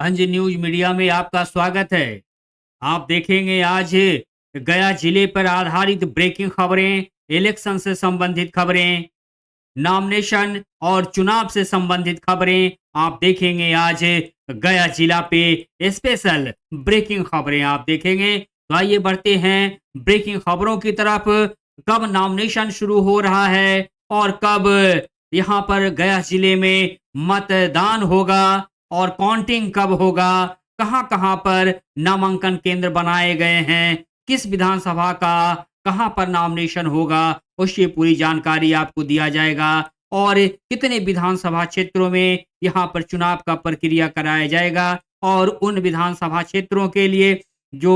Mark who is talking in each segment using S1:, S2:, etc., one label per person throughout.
S1: अंज news media में आपका स्वागत है। आप देखेंगे आज गया जिले पर आधारित ब्रेकिंग खबरें, इलेक्शन से संबंधित खबरें, नॉमिनेशन और चुनाव से संबंधित खबरें आप देखेंगे। आज गया जिला पे स्पेशल ब्रेकिंग खबरें आप देखेंगे। तो आइए बढ़ते हैं ब्रेकिंग खबरों की तरफ। कब नॉमिनेशन शुरू हो रहा है और कब यहाँ पर गया जिले में मतदान होगा और काउंटिंग कब होगा, कहां कहां पर नामांकन केंद्र बनाए गए हैं, किस विधानसभा का कहां पर नॉमिनेशन होगा, उसकी पूरी जानकारी आपको दिया जाएगा। और कितने विधानसभा क्षेत्रों में यहाँ पर चुनाव का प्रक्रिया कराया जाएगा और उन विधानसभा क्षेत्रों के लिए जो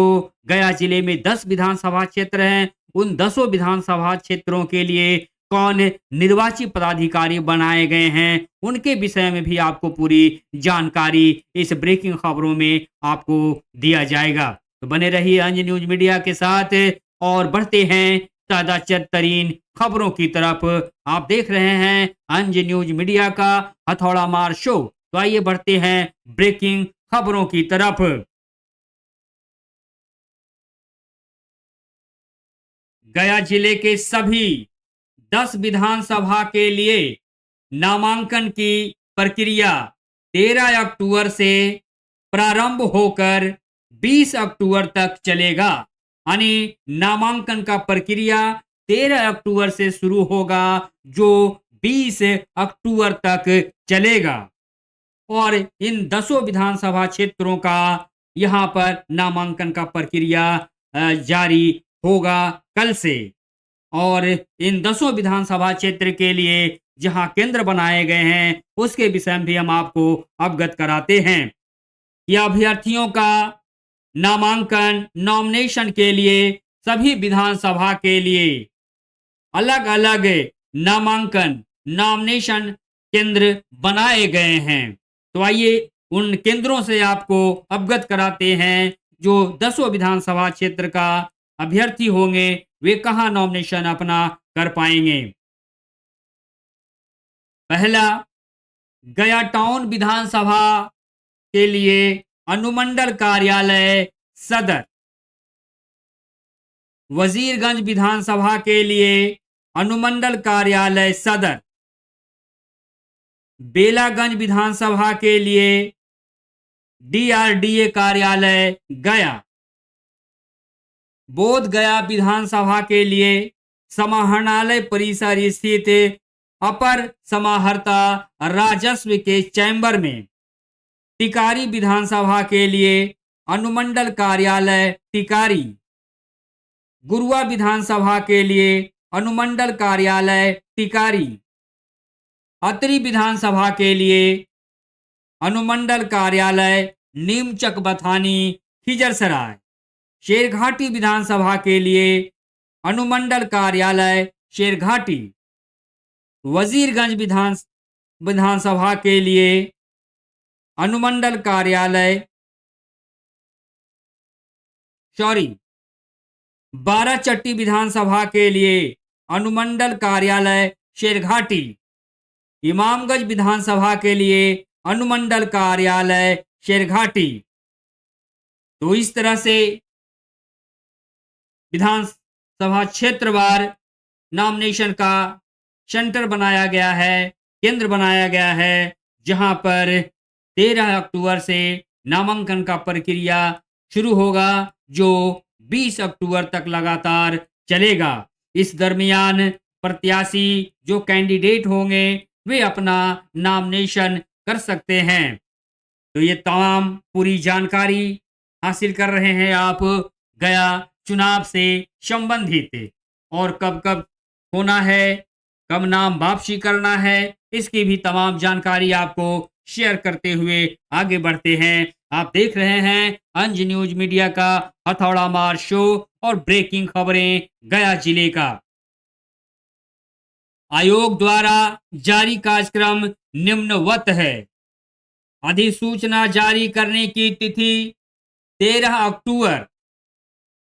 S1: गया जिले में 10 विधानसभा क्षेत्र हैं, उन 10 विधानसभा क्षेत्रों के लिए कौन निर्वाची पदाधिकारी बनाए गए हैं, उनके विषय में भी आपको पूरी जानकारी इस ब्रेकिंग खबरों में आपको दिया जाएगा। तो बने रहिए अंज न्यूज मीडिया के साथ और बढ़ते हैं ताजा तरीन खबरों की तरफ। आप देख रहे हैं अंज न्यूज मीडिया का हथौड़ा मार शो। तो आइए बढ़ते हैं ब्रेकिंग खबरों की तरफ। गया जिले के सभी 10 विधानसभा के लिए नामांकन की प्रक्रिया 13 अक्टूबर से प्रारंभ होकर 20 अक्टूबर तक चलेगा। यानी नामांकन का प्रक्रिया 13 अक्टूबर से शुरू होगा जो 20 अक्टूबर तक चलेगा और इन 10 विधानसभा क्षेत्रों का यहाँ पर नामांकन का प्रक्रिया जारी होगा कल से। और इन 10 विधानसभा क्षेत्र के लिए जहां केंद्र बनाए गए हैं उसके विषय में भी हम आपको अवगत कराते हैं कि अभ्यर्थियों का नामांकन नॉमिनेशन के लिए सभी विधानसभा के लिए अलग अलग नामांकन नॉमिनेशन केंद्र बनाए गए हैं। तो आइए उन केंद्रों से आपको अवगत कराते हैं जो 10 विधानसभा क्षेत्र का अभ्यर्थी होंगे वे कहां नॉमिनेशन अपना कर पाएंगे। पहला, गया टाउन विधानसभा के लिए अनुमंडल कार्यालय सदर। वजीरगंज विधानसभा के लिए अनुमंडल कार्यालय सदर। बेलागंज विधानसभा के लिए डीआरडीए कार्यालय गया। बोध गया विधानसभा के लिए समाहरणालय परिसर स्थित अपर समाहर्ता राजस्व के चैम्बर में। टिकारी विधानसभा के लिए अनुमंडल कार्यालय टिकारी। गुरुआ विधानसभा के लिए अनुमंडल कार्यालय टिकारी। अतरी विधानसभा के लिए अनुमंडल कार्यालय नीमचक बथानी खिजरसराय। शेरघाटी विधानसभा के लिए अनुमंडल कार्यालय शेरघाटी। वजीरगंज विधानसभा के लिए अनुमंडल कार्यालय बाराचट्टी विधानसभा के लिए अनुमंडल कार्यालय शेरघाटी। इमामगंज विधानसभा के लिए अनुमंडल कार्यालय शेरघाटी। तो इस तरह से विधानसभा क्षेत्रवार नॉमिनेशन का सेंटर बनाया गया है, केंद्र बनाया गया है, जहां पर 13 अक्टूबर से नामांकन का प्रक्रिया शुरू होगा जो 20 अक्टूबर तक लगातार चलेगा। इस दरमियान प्रत्याशी जो कैंडिडेट होंगे वे अपना नॉमिनेशन कर सकते हैं। तो ये तमाम पूरी जानकारी हासिल कर रहे हैं आप गया चुनाव से संबंधित और कब कब होना है, कब नाम वापसी करना है, इसकी भी तमाम जानकारी आपको शेयर करते हुए आगे बढ़ते हैं। आप देख रहे हैं अंज न्यूज मीडिया का हथौड़ा मार शो और ब्रेकिंग खबरें गया जिले का। आयोग द्वारा जारी कार्यक्रम निम्नवत है। अधिसूचना जारी करने की तिथि 13 अक्टूबर।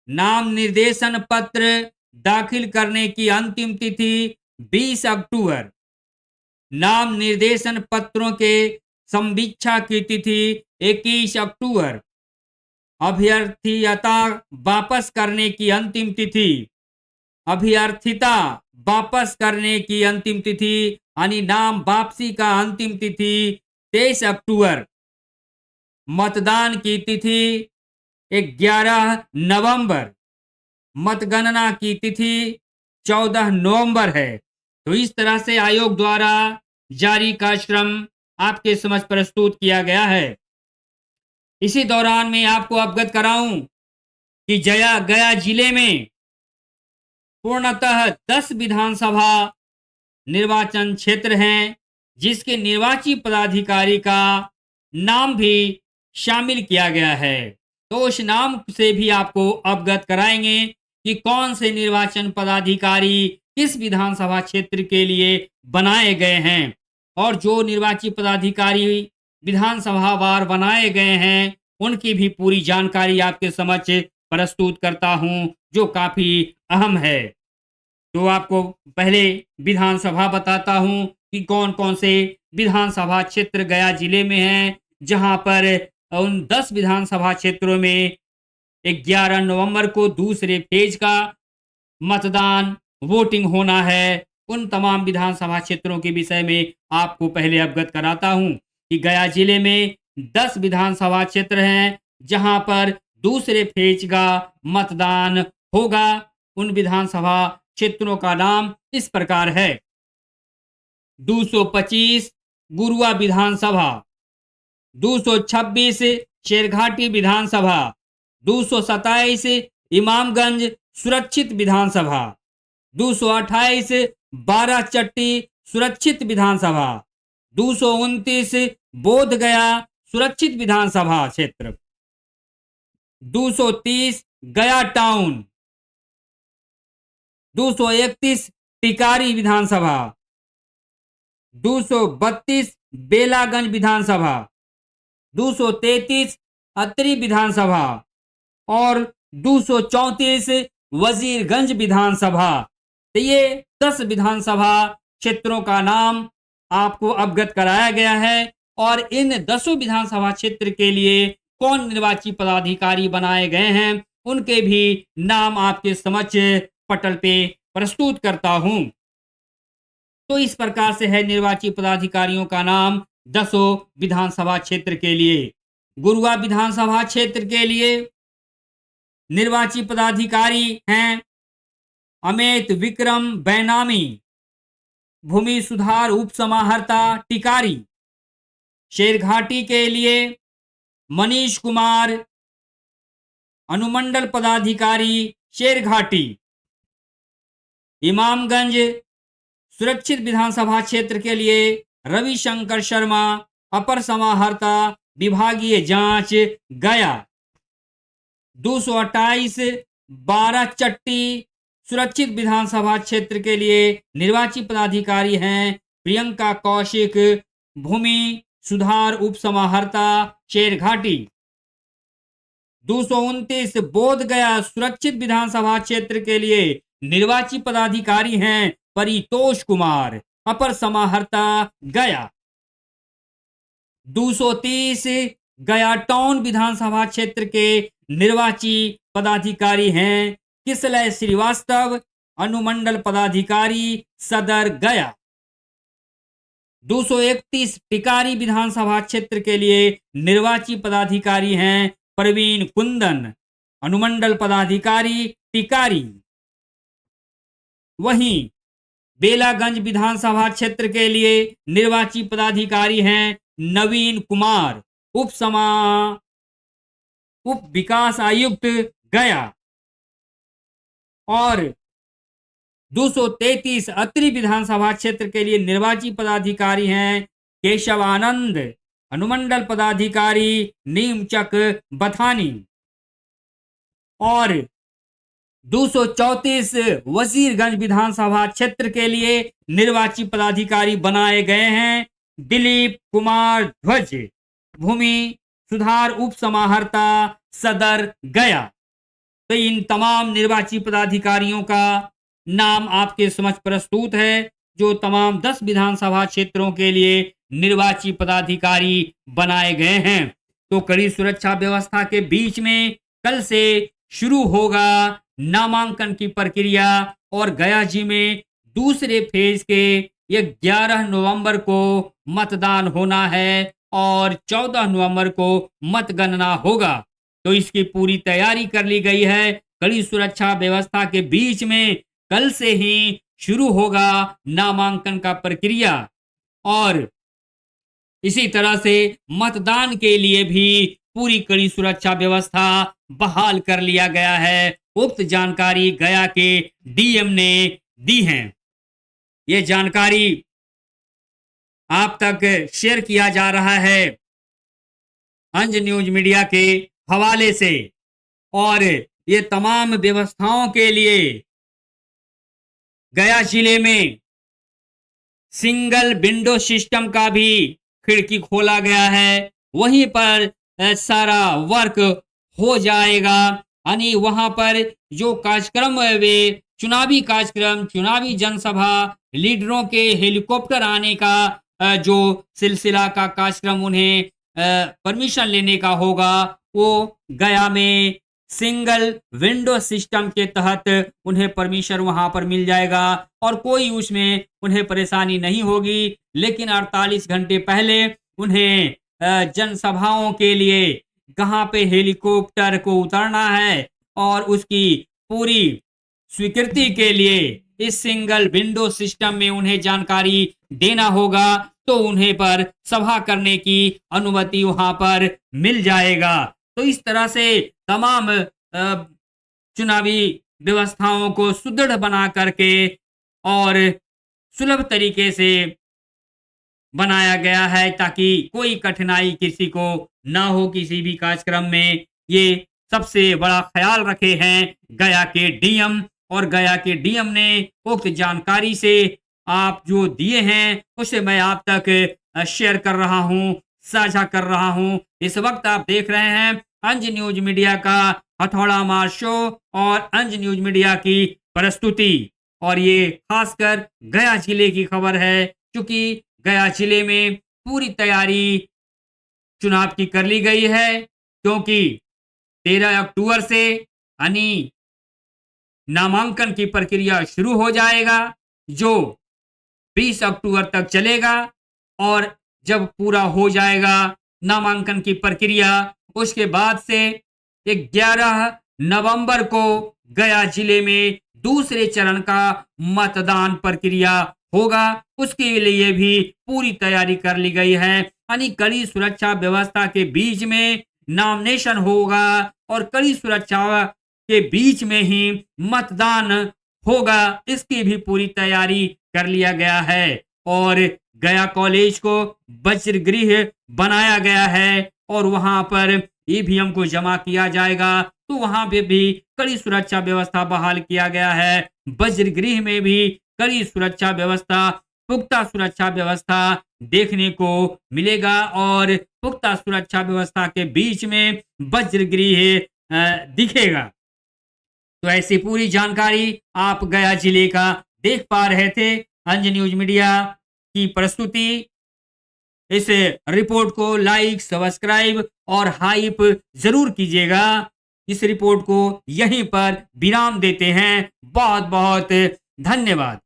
S1: नाम निर्देशन पत्र दाखिल करने की अंतिम तिथि 20 अक्टूबर। नाम निर्देशन पत्रों के संवीक्षा की तिथि 21 अक्टूबर। अभ्यर्थियता वापस करने की अंतिम तिथि, अभ्यर्थिता वापस करने की अंतिम तिथि यानी नाम वापसी का अंतिम तिथि 23 अक्टूबर। मतदान की तिथि 11 नवंबर। मतगणना की तिथि 14 नवंबर है। तो इस तरह से आयोग द्वारा जारी कार्यक्रम आपके समझ प्रस्तुत किया गया है। इसी दौरान मैं आपको अवगत कराऊं कि गया जिले में पूर्णतः 10 विधानसभा निर्वाचन क्षेत्र हैं, जिसके निर्वाची पदाधिकारी का नाम भी शामिल किया गया है। तो उस नाम से भी आपको अवगत कराएंगे कि कौन से निर्वाचन पदाधिकारी किस विधानसभा क्षेत्र के लिए बनाए गए हैं, और जो निर्वाची पदाधिकारी विधानसभा वार बनाए गए हैं उनकी भी पूरी जानकारी आपके समक्ष प्रस्तुत करता हूं, जो काफी अहम है। तो आपको पहले विधानसभा बताता हूं कि कौन कौन से विधानसभा क्षेत्र गया जिले में हैं, जहां पर उन 10 विधानसभा क्षेत्रों में 11 नवंबर को दूसरे फेज का मतदान वोटिंग होना है। उन तमाम विधानसभा क्षेत्रों के विषय में आपको पहले अवगत कराता हूं कि गया जिले में 10 विधानसभा क्षेत्र हैं, जहां पर दूसरे फेज का मतदान होगा। उन विधानसभा क्षेत्रों का नाम इस प्रकार है: 225 गुरुआ विधानसभा, 226 शेरघाटी विधानसभा, 227 इमामगंज सुरक्षित विधानसभा, 228 बाराचट्टी सुरक्षित विधानसभा, 229 बोधगया सुरक्षित विधानसभा क्षेत्र, 230 गया टाउन, 231 टिकारी विधानसभा, 232 बेलागंज विधानसभा, 233 अत्री विधानसभा और 234 वजीरगंज विधानसभा। तो ये 10 विधानसभा क्षेत्रों का नाम आपको अवगत कराया गया है, और इन 10 विधानसभा क्षेत्र के लिए कौन निर्वाची पदाधिकारी बनाए गए हैं उनके भी नाम आपके समक्ष पटल पे प्रस्तुत करता हूं। तो इस प्रकार से है निर्वाची पदाधिकारियों का नाम 10 विधानसभा क्षेत्र के लिए। गुरुआ विधानसभा क्षेत्र के लिए निर्वाची पदाधिकारी हैं अमित विक्रम बैनामी, भूमि सुधार उप समाहर्ता टिकारी। शेरघाटी के लिए मनीष कुमार, अनुमंडल पदाधिकारी शेरघाटी। इमामगंज सुरक्षित विधानसभा क्षेत्र के लिए रविशंकर शर्मा, अपर समाहर्ता विभागीय जांच गया। 228 बाराचट्टी सुरक्षित विधानसभा क्षेत्र के लिए निर्वाची पदाधिकारी हैं प्रियंका कौशिक, भूमि सुधार उप समाहर्ता शेरघाटी। 229 बोधगया सुरक्षित विधानसभा क्षेत्र के लिए निर्वाची पदाधिकारी हैं परितोष कुमार, अपर समाहर्ता गया। 230 गया टाउन विधानसभा क्षेत्र के निर्वाची पदाधिकारी हैं किसलय श्रीवास्तव, अनुमंडल पदाधिकारी सदर गया। 231 टिकारी विधानसभा क्षेत्र के लिए निर्वाची पदाधिकारी हैं प्रवीण कुंदन, अनुमंडल पदाधिकारी टिकारी। वहीं बेलागंज विधानसभा क्षेत्र के लिए निर्वाची पदाधिकारी हैं नवीन कुमार, उप विकास आयुक्त गया। और 233 अत्री विधानसभा क्षेत्र के लिए निर्वाची पदाधिकारी हैं केशव आनंद, अनुमंडल पदाधिकारी नीमचक बथानी। और 234 वजीरगंज विधानसभा क्षेत्र के लिए निर्वाची पदाधिकारी बनाए गए हैं दिलीप कुमार ध्वज, भूमि सुधार उप समाहर्ता सदर गया। तो इन तमाम निर्वाची पदाधिकारियों का नाम आपके समक्ष प्रस्तुत है, जो तमाम 10 विधानसभा क्षेत्रों के लिए निर्वाची पदाधिकारी बनाए गए हैं। तो कड़ी सुरक्षा व्यवस्था के बीच में कल से शुरू होगा नामांकन की प्रक्रिया और गया जी में दूसरे फेज के 11 नवंबर को मतदान होना है और 14 नवंबर को मतगणना होगा। तो इसकी पूरी तैयारी कर ली गई है। कड़ी सुरक्षा व्यवस्था के बीच में कल से ही शुरू होगा नामांकन का प्रक्रिया और इसी तरह से मतदान के लिए भी पूरी कड़ी सुरक्षा व्यवस्था बहाल कर लिया गया है। उक्त जानकारी गया के डीएम ने दी है। ये जानकारी आप तक शेयर किया जा रहा है अंज न्यूज मीडिया के हवाले से और ये तमाम व्यवस्थाओं के लिए गया जिले में सिंगल विंडो सिस्टम का भी खिड़की खोला गया है। वहीं पर सारा वर्क हो जाएगा यानी वहां पर जो कार्यक्रम है वे चुनावी कार्यक्रम, चुनावी जनसभा, लीडरों के हेलीकॉप्टर आने का जो सिलसिला का कार्यक्रम उन्हें परमिशन लेने का होगा वो गया में सिंगल विंडो सिस्टम के तहत उन्हें परमिशन वहां पर मिल जाएगा और कोई उसमें उन्हें परेशानी नहीं होगी। लेकिन 48 घंटे पहले उन्हें जनसभाओं के लिए कहां पे हेलीकॉप्टर को उतारना है और उसकी पूरी स्वीकृति के लिए इस सिंगल विंडो सिस्टम में उन्हें जानकारी देना होगा तो उन्हें पर सभा करने की अनुमति वहां पर मिल जाएगा। तो इस तरह से तमाम चुनावी व्यवस्थाओं को सुदृढ़ बना करके और सुलभ तरीके से बनाया गया है ताकि कोई कठिनाई किसी को ना हो किसी भी कार्यक्रम में। ये सबसे बड़ा ख्याल रखे हैं गया के डीएम और गया के डीएम ने उक्त जानकारी से आप जो दिए हैं उसे मैं आप तक शेयर कर रहा हूं, साझा कर रहा हूं। इस वक्त आप देख रहे हैं अंज न्यूज मीडिया का हथौड़ा मार शो और अंज न्यूज मीडिया की प्रस्तुति और ये खासकर गया जिले की खबर है क्योंकि गया जिले में पूरी तैयारी चुनाव की कर ली गई है क्योंकि 13 अक्टूबर से यानी नामांकन की प्रक्रिया शुरू हो जाएगा जो 20 अक्टूबर तक चलेगा और जब पूरा हो जाएगा नामांकन की प्रक्रिया उसके बाद से 11 नवंबर को गया जिले में दूसरे चरण का मतदान प्रक्रिया होगा। उसके लिए भी पूरी तैयारी कर ली गई है यानी कड़ी सुरक्षा व्यवस्था के बीच में नॉमिनेशन होगा और कड़ी सुरक्षा के बीच में ही मतदान होगा। इसकी भी पूरी तैयारी कर लिया गया है और गया कॉलेज को वज्रगृह बनाया गया है और वहां पर ईवीएम को जमा किया जाएगा तो वहां पे भी कड़ी सुरक्षा व्यवस्था बहाल किया गया है। वज्रगृह में भी कड़ी सुरक्षा व्यवस्था, पुख्ता सुरक्षा व्यवस्था देखने को मिलेगा और पुख्ता सुरक्षा व्यवस्था के बीच में वज्रगृह दिखेगा। तो ऐसी पूरी जानकारी आप गया जिले का देख पा रहे थे अंज न्यूज मीडिया की प्रस्तुति। इस रिपोर्ट को लाइक, सब्सक्राइब और हाइप जरूर कीजिएगा। इस रिपोर्ट को यहीं पर विराम देते हैं। बहुत बहुत धन्यवाद।